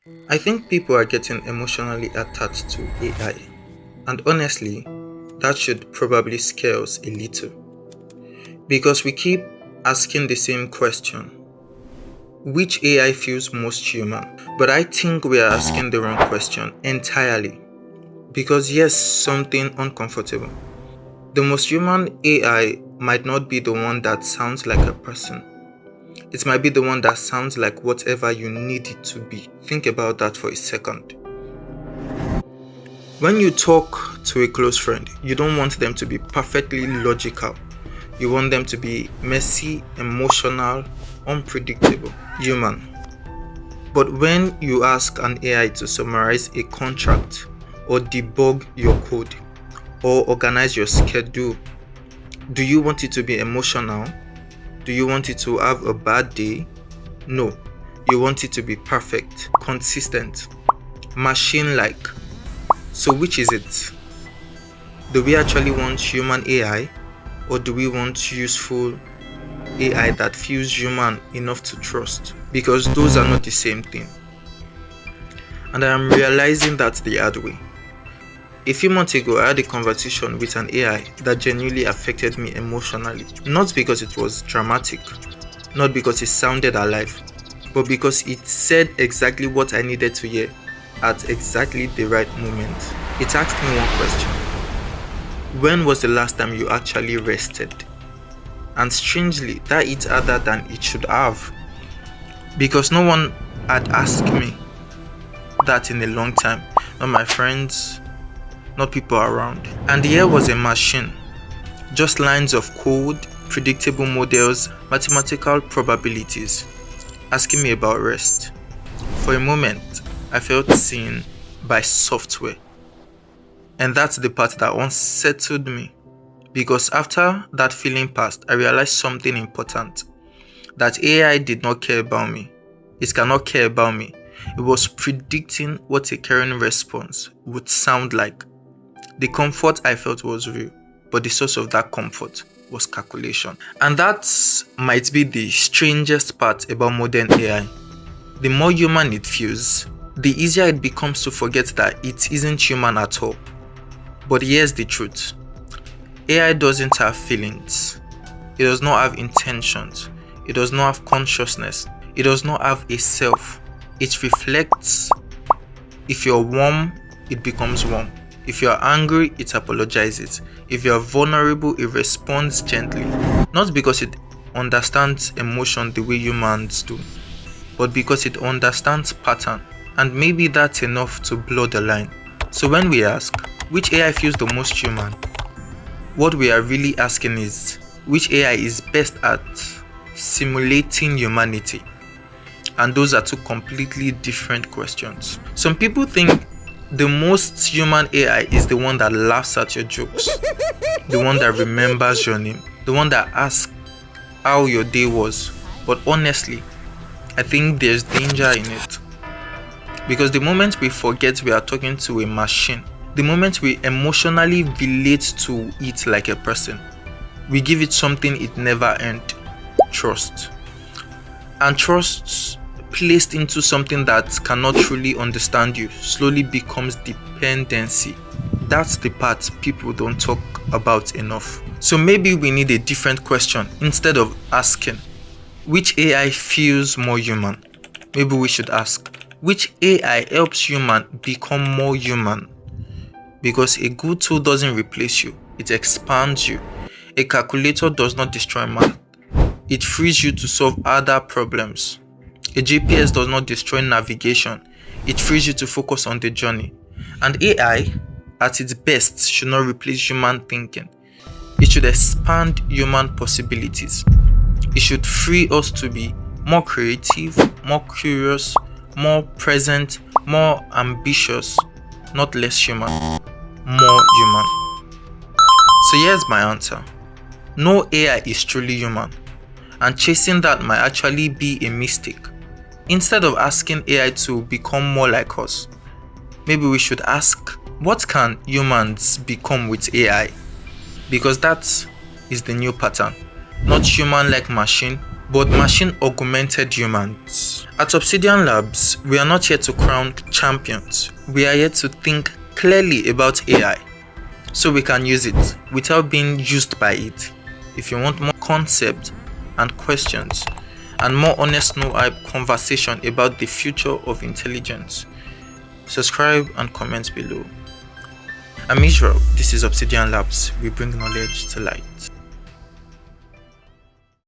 I think people are getting emotionally attached to AI, and honestly, that should probably scare us a little because we keep asking the same question: which AI feels most human? But I think we are asking the wrong question entirely because, yes, something uncomfortable. The most human AI might not be the one that sounds like a person. It might be the one that sounds like whatever you need it to be. Think about that for a second. When you talk to a close friend, you don't want them to be perfectly logical. You want them to be messy, emotional, unpredictable, human. But when you ask an AI to summarize a contract, or debug your code, or organize your schedule, do you want it to be emotional? Do you want it to have a bad day? No. You want it to be perfect, consistent, machine-like. So which is it? Do we actually want human AI, or do we want useful AI that feels human enough to trust? Because those are not the same thing. And I am realizing that the hard way. A few months ago, I had a conversation with an AI that genuinely affected me emotionally. Not because it was dramatic, not because it sounded alive, but because it said exactly what I needed to hear at exactly the right moment. It asked me one question: when was the last time you actually rested? And strangely, that hit harder than it should have, because no one had asked me that in a long time. Not my friends, not people around. And here was a machine, just lines of code, predictable models, mathematical probabilities, asking me about rest. For a moment, I felt seen by software. And that's the part that unsettled me. Because after that feeling passed, I realized something important. That AI did not care about me. It cannot care about me. It was predicting what a caring response would sound like. The comfort I felt was real, but the source of that comfort was calculation. And that might be the strangest part about modern AI. The more human it feels, the easier it becomes to forget that it isn't human at all. But here's the truth. AI doesn't have feelings. It does not have intentions. It does not have consciousness. It does not have a self. It reflects. If you're warm, it becomes warm. If you're angry, it apologizes. If you're vulnerable, it responds gently. Not because it understands emotion the way humans do, but because it understands pattern. And maybe that's enough to blur the line. So when we ask, which AI feels the most human? What we are really asking is, which AI is best at simulating humanity? And those are two completely different questions. Some people think the most human AI is the one that laughs at your jokes, the one that remembers your name, the one that asks how your day was. But honestly, I think there's danger in it. Because the moment we forget we are talking to a machine, the moment we emotionally relate to it like a person, we give it something it never earned: trust. And trust placed into something that cannot truly understand you slowly becomes dependency. That's the part people don't talk about enough. So maybe we need a different question. Instead of asking, which AI feels more human? Maybe we should ask, which AI helps human become more human? Because a good tool doesn't replace you, it expands you. A calculator does not destroy math, it frees you to solve other problems. A GPS does not destroy navigation, it frees you to focus on the journey. And AI, at its best, should not replace human thinking. It should expand human possibilities. It should free us to be more creative, more curious, more present, more ambitious, not less human, more human. So here's my answer. No AI is truly human, and chasing that might actually be a mistake. Instead of asking AI to become more like us, maybe we should ask, what can humans become with AI? Because that is the new pattern. Not human like machine, but machine augmented humans. At Obsidianlabs, we are not here to crown champions. We are here to think clearly about AI so we can use it without being used by it. If you want more concepts and questions and more honest no hype conversation about the future of intelligence, subscribe and comment below. I'm Israel. This is Obsidianlabs. We bring knowledge to light.